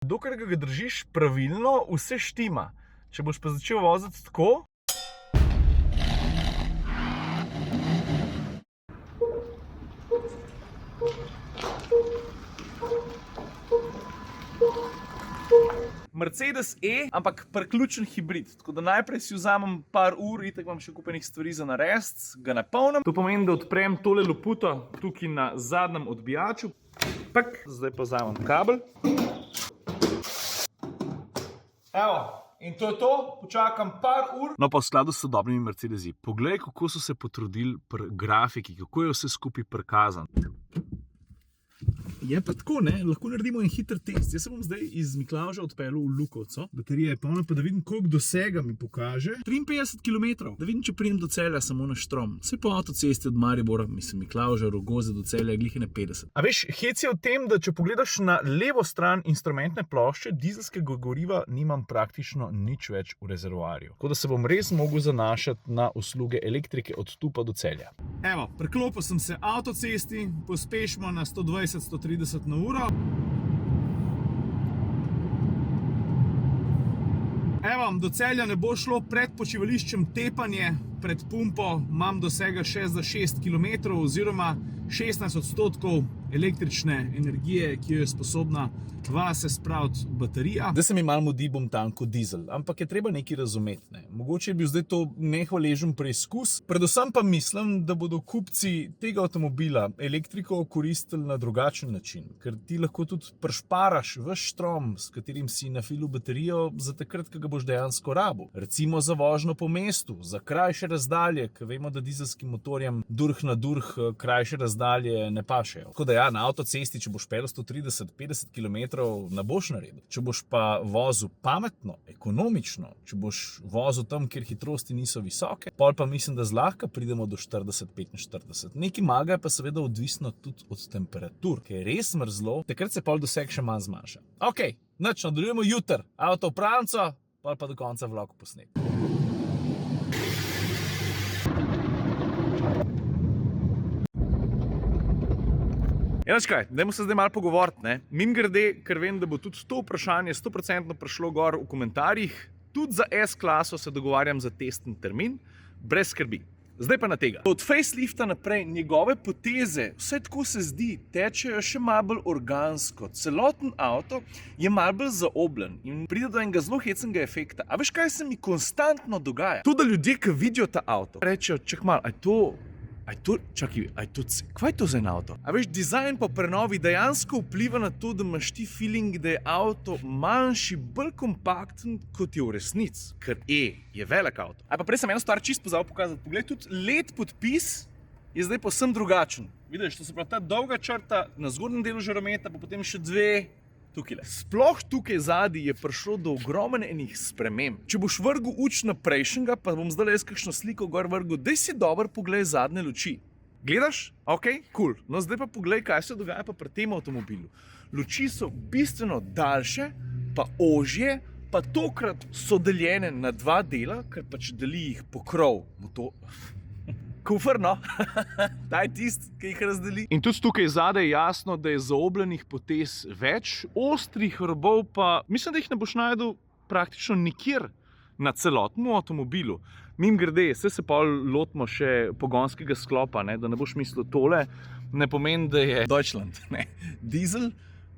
Dokler ga držiš pravilno, vse štima. Če boš pa začel voziti tako, Mercedes E, ampak priključen hibrid. Tako da najprej si vzamem par ur, itak imam še kupenih stvari za narediti, ga napolnim. To pomeni, da odprem tole loputo tukaj na zadnjem odbijaču. Zdaj pa vzamem kabel. Evo, in to je to, počakam par ur. No pa v skladu s sodobnimi Mercedesi. Poglej, kako so se potrudili pri grafiki, kako je vse skupaj prikazano. Je pa tako, ne? Lahko naredimo en hiter test. Jaz se bom zdaj iz Miklavža odpeljal v Lukovco. Baterija je polna, pa da vidim, koliko dosega mi pokaže. 53 km. Da vidim, če pridem do Celja samo na štrom. Vse po avtocesti od Maribora, mislim, Miklavža, Rogoze do Celja, glih je 50. A veš, hec je v tem, da če pogledaš na levo stran instrumentne plošče, dizelskega goriva nimam praktično nič več v rezervoarju. Tako da se bom res mogel zanašati na usluge elektrike od tu pa do Celja. Evo, preklopil sem se avtocesti, pospešimo na 120-130 na uro. Evo, do Celja ne bo šlo pred počivališčem tepanje, pred pumpo imam dosega še za 6 km oziroma 16% električne energije, ki jo je sposobna vase spraviti baterija. Zdaj se mi malo mudi, bom tanko dizel, ampak je treba nekaj razumeti. Ne? Mogoče je bil zdaj to nehvaležen preizkus, predvsem pa mislim, da bodo kupci tega avtomobila elektriko koristili na drugačen način, ker ti lahko tudi prešparaš ves štrom, s katerim si nafilil baterijo za takrat, ko ga boš dejansko rabil. Recimo za vožnjo po mestu, za krajše razdalje, ker vemo, da dizelskim motorjem durh na durh krajše razdalje ne pašejo. Tako da ja, na avtocesti, če boš peljal 130-50 km, ne boš naredil. Če boš pa vozil pametno, ekonomično, če boš vozil tam, kjer hitrosti niso visoke, pol pa mislim, da zlahka pridemo do 40-45. Nekaj maga je pa seveda odvisno tudi od temperatur, ker je res mrzlo, takrat se pol doseg še manj zmanjša. Ok, nič, nadaljujemo jutri. Avto v pralnico, pol pa do konca vlog posnet. Enač kaj, dajmo se zdaj malo pogovoriti, ne? Mimogrede, ker vem, da bo tudi to vprašanje 100% prišlo gor v komentarjih, tudi za S-klaso se dogovarjam za testen termin, brez skrbi. Zdaj pa na tega. Od facelifta naprej njegove poteze, vse tako se zdi, tečejo še malo bolj organsko. Celoten avto je malo bolj zaobljen in pride do enega zelo hecnega efekta. A veš, kaj se mi konstantno dogaja? To, da ljudje, ki vidijo ta avto, rečejo, čak malo, kaj je to za en avto? A veš, dizajn po prenovi dejansko vpliva na to, da imaš ti feeling, da je avto manjši, bolj kompakten, kot je v resnici. Ker je velik avto. A pa prej sem eno stvar čisto pozabil pokazati. Poglej, tudi LED podpis je zdaj povsem drugačen. Vidiš, to se pravi ta dolga črta na zgornjem delu žarometa, pa potem še dve tukaj. Sploh tukaj zadaj je prišlo do ogromne enih sprememb. Če boš vrgel uč na prejšnjega, pa bom zdaj jaz kakšno sliko gor vrgel, daj si dobro poglej zadnje luči. Gledaš? Ok, cool. No zdaj pa poglej, kaj se dogaja pa pri tem avtomobilu. Luči so bistveno daljše, pa ožje, pa tokrat so deljene na dva dela, ker pač deli jih pokrov. Kufer, no? Ta je tist, ki jih razdeli. In tudi tukaj zadaj je jasno, da je zaobljenih potez več, ostrih robov pa mislim, da jih ne boš najdel praktično nikjer na celotnem avtomobilu. Mimogrede, se pa lotimo še pogonskega sklopa, ne? Da ne boš mislil tole, ne pomeni, da je Deutschland, ne? Dizel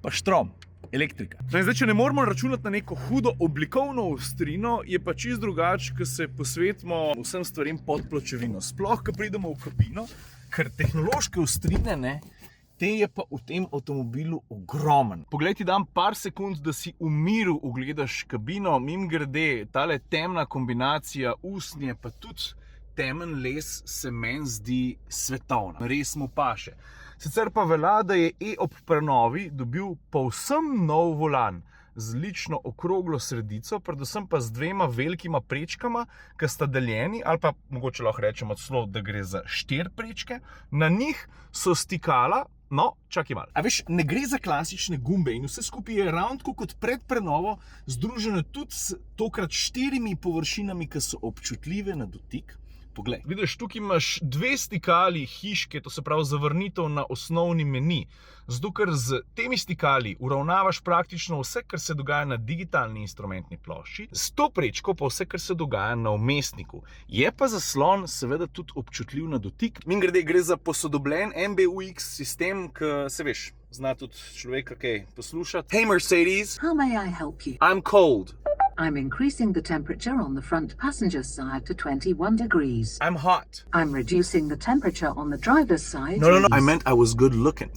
pa štrom. Elektrika. Zdaj, če ne moramo računati na neko hudo oblikovno ostrino, je pa čisto drugače, ko se posvetimo vsem stvarem pod pločevino. Sploh, ko pridemo v kabino, ker tehnološke ostrine, ne, te je pa v tem avtomobilu ogromen. Poglej, ti dam par sekund, da si v miru ugledaš kabino, mimogrede, tale temna kombinacija usnje, pa tudi temen les se meni zdi svetovna. Res mu paše. Sicer pa velja, da je ob prenovi dobil povsem nov volan z lično okroglo sredico, predvsem pa z dvema velikima prečkama, ki sta deljeni, ali pa mogoče lahko rečemo celo, da gre za 4 prečke. Na njih so stikala, no, čakaj malo. A veš, ne gre za klasične gumbe in vse skupaj je ravno tako kot pred prenovo združeno tudi s tokrat 4 površinami, ki so občutljive na dotik. poglej. Vidiš, tukaj imaš dve stikali hiške, to se pravi zavrnitev na osnovni meni. Zato, ker z temi stikali uravnavaš praktično vse, kar se dogaja na digitalni instrumentni plošči, s to prečko pa vse, kar se dogaja na vmesniku. Je pa zaslon seveda tudi občutljiv na dotik. Mimogrede gre za posodobljen MBUX sistem, ki se veš, zna tudi človeka kaj poslušati. Hey Mercedes. How may I help you? I'm cold. I'm increasing the temperature on the front passenger side to 21 degrees. I'm hot. I'm reducing the temperature on the driver's side. No. I meant I was good looking.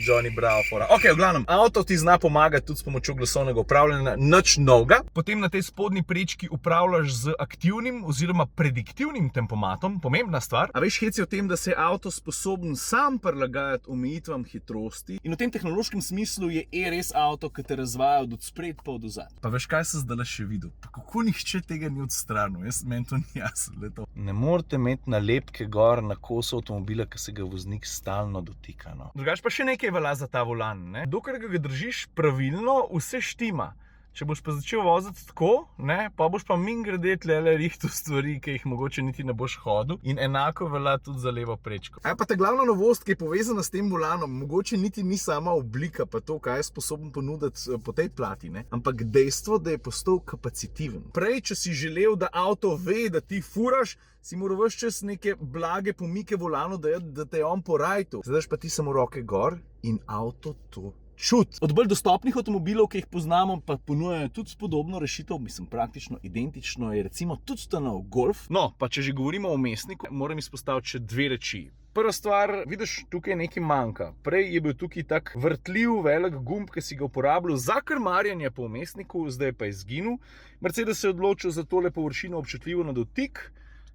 Johnny Bravo fora. Ok, v glavnem, avto ti zna pomagati tudi s pomočjo glasovnega upravljanja, nič novega. Potem na tej spodnji prečki upravljaš z aktivnim oziroma prediktivnim tempomatom, pomembna stvar. A veš, hec je v tem, da se je avto sposoben sam prilagajati omejitvam hitrosti in v tem tehnološkem smislu je res avto, ki te razvaja od spred pa od ozad. Pa veš, kaj se zdaj še videl? Pa kako nihče tega ni odstranil? Meni to ni jasno. Ne morete imeti nalepke gor na kosu avtomobila, ki se ga voznik stalno dotika. No. Drugač pa še nekaj velja za ta volan. Ne? Dokler ga držiš pravilno, vse štima. Če boš pa začel voziti tako, ne, pa boš pa mimogrede tlele rihtal stvari, ki jih mogoče niti ne boš hodil, in enako velja tudi za levo prečko. Pa ta glavna novost, ki je povezana s tem volanom, mogoče niti ni sama oblika, pa to, kaj je sposoben ponuditi po tej plati, ne? Ampak dejstvo, da je postal kapacitiven. Prej, če si želel, da avto ve, da ti furaš, si moral ves čas neke blage pomike volanu, da te je on porajtu. Zdaj pa ti samo roke gor in avto to čut. Od bolj dostopnih avtomobilov, ki jih poznamo, pa ponujajo tudi podobno rešitev, mislim, praktično identično je recimo tudi stanov Golf. No, pa če že govorimo o vmesniku, moram izpostaviti še dve reči. Prva stvar, vidiš, tukaj nekaj manjka. Prej je bil tukaj tak vrtljiv, velik gumb, ki si ga uporabljal za krmarjenje po vmesniku, zdaj pa je izginil. Mercedes se je odločil za tole površino občutljivo na dotik,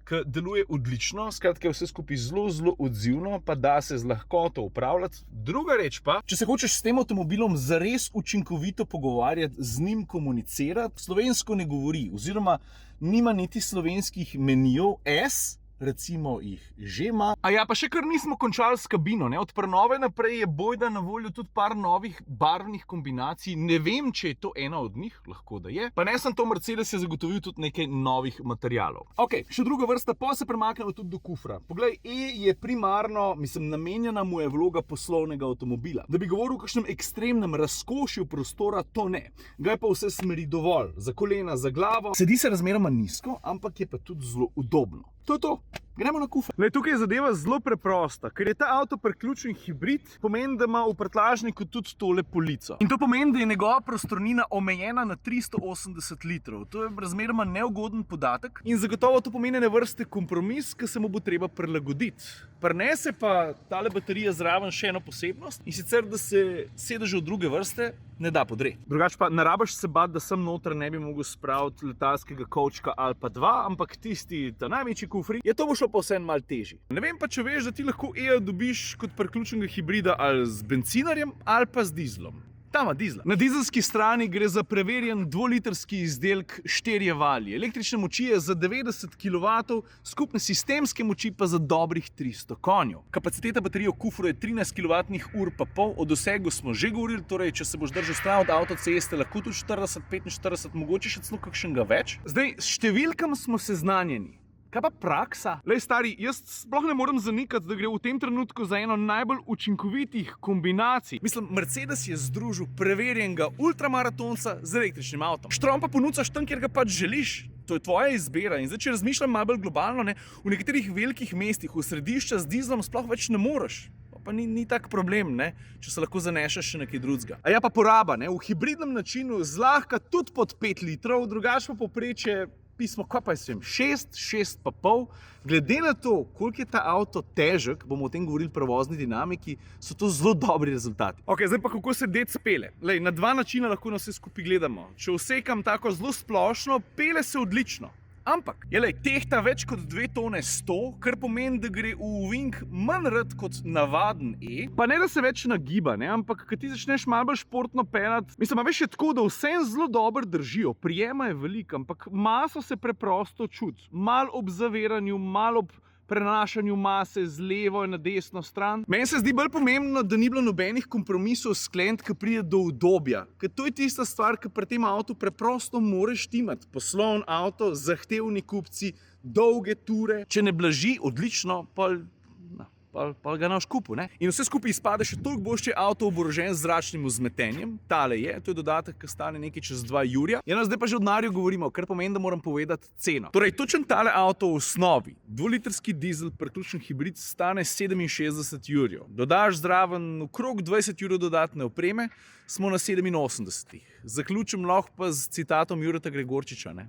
ki deluje odlično, skratka je vse skupaj zelo odzivno, pa da se z lahkoto upravljati. Druga reč pa, če se hočeš s tem avtomobilom zares učinkovito pogovarjati, z njim komunicirati, slovensko ne govori, oziroma nima niti slovenskih menijev S, recimo jih že ima. A ja, pa še kar nismo končali s kabino, ne? Od prenove naprej je bojda na voljo tudi par novih barvnih kombinacij. Ne vem, če je to ena od njih, lahko da je. Pa ne sem to, Mercedes je zagotovil tudi nekaj novih materialov. Ok, še druga vrsta, pa se premaknemo tudi do kufra. Poglej, je primarno, namenjena mu je vloga poslovnega avtomobila. Da bi govoril o kakšnem ekstremnem razkošju prostora, to ne. Ga je pa vse smeri dovolj, za kolena, za glavo. Sedi se razmeroma nizko, ampak je pa tudi zelo udobno. To je to. Gremo na kufer. Tukaj je zadeva zelo preprosta. Ker je ta avto priključen hibrid, pomeni, da ima v prtljažniku tudi tole polico. In to pomeni, da je njegova prostornina omejena na 380 litrov. To je razmeroma neugoden podatek in zagotovo to pomeni ene vrste kompromis, ki se mu bo treba prilagoditi. Prinese pa tale baterija zraven še eno posebnost, in sicer, da se sedežev druge vrste ne da podreti. Drugače pa ne rabiš se bati, da sem noter ne bi mogel spraviti letalskega kovčka ali pa dva, ampak tisti, ta največji kufri, je to bo šlo pa vseeno malo težji. Ne vem pa, če veš, da ti lahko dobiš kot priključenega hibrida ali z bencinarjem ali pa z dizlom. Tam ima dizla. Na dizelski strani gre za preverjen dvolitrski izdelek 4 valji. Električne moči je za 90 kW, skupne sistemske moči pa za dobrih 300 konjev. Kapaciteta baterije v kufru je 13 kWh pa pol, o dosegu smo že govorili, torej če se boš držal stran od avtoceste, lahko tudi 40, 45, mogoče še celo kakšnega več. Zdaj, s številkami smo seznanjeni. Kaj pa praksa? Lej, stari, jaz sploh ne morem zanikati, da gre v tem trenutku za eno najbolj učinkovitih kombinacij. Mercedes je združil preverjenega ultramaratonca z električnim avtom. Štrom pa ponucaš tam, kjer ga pač želiš. To je tvoja izbira. In zdaj, če razmišljam malo bolj globalno, ne, v nekaterih velikih mestih, v središča z dizlom sploh več ne moreš. Pa ni tak problem, ne, če se lahko zanešeš še nekaj drugega. A ja pa poraba, ne, v hibridnem načinu zlahka tudi pod 5 litrov, drugače pa povprečje pismo, kaj pa jaz vem, 6 pa pol. Glede na to, koliko je ta avto težek, bomo o tem govorili pri vozni dinamiki, so to zelo dobri rezultati. Ok, zdaj pa kako se dec pele. Lej, na dva načina lahko na vse skupaj gledamo. Če vsekam tako zelo splošno, pele se odlično. Ampak, tehta več kot 2 tone 100, kar pomeni, da gre v ovink manj rad kot navaden Pa ne, da se več nagiba, ne, ampak ko ti začneš malo bolj športno pelati, veš, je tako, da vsem zelo dobro držijo, prijema je veliko, ampak maso se preprosto čuti. Malo ob zaviranju, malo ob prenašanju mase z levo in na desno stran. Meni se zdi bolj pomembno, da ni bilo nobenih kompromisov skleniti, ki pride do udobja. Ker to je tista stvar, ki pri tem avtu preprosto moraš štimati. Poslovni avto, zahtevni kupci, dolge ture. Če ne blaži, odlično, pa ga naš kupu, ne? In vse skupaj izpade še toliko boljše avto oborožen z zračnim vzmetenjem. Tale je, to je dodatek, ki stane nekaj čez 2 jurja. Ja, zdaj pa že o denarju govorimo, kar pomeni, da moram povedati ceno. Torej, točen tale avto v osnovi, 2-litrski dizel, priključen hibrid, stane 67 jurjev. Dodaš zraven okrog 20 jurjev dodatne opreme, smo na 87. Zaključim lahko pa z citatom Jureta Gregorčiča, ne?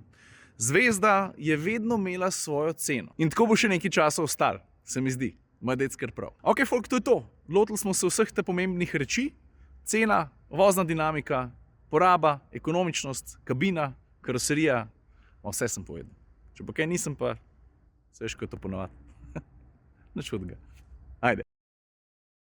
Zvezda je vedno imela svojo ceno. In tako bo še nekaj časa ostalo, se mi zdi. Moj detskar prav. Ok, folk, to je to. Lotili smo se vseh te pomembnih reči. Cena, vozna dinamika, poraba, ekonomičnost, kabina, karoserija. Vse sem povedal. Če pa kaj nisem, pa se veš, kako je to ponovati. Nič hudega. Ajde.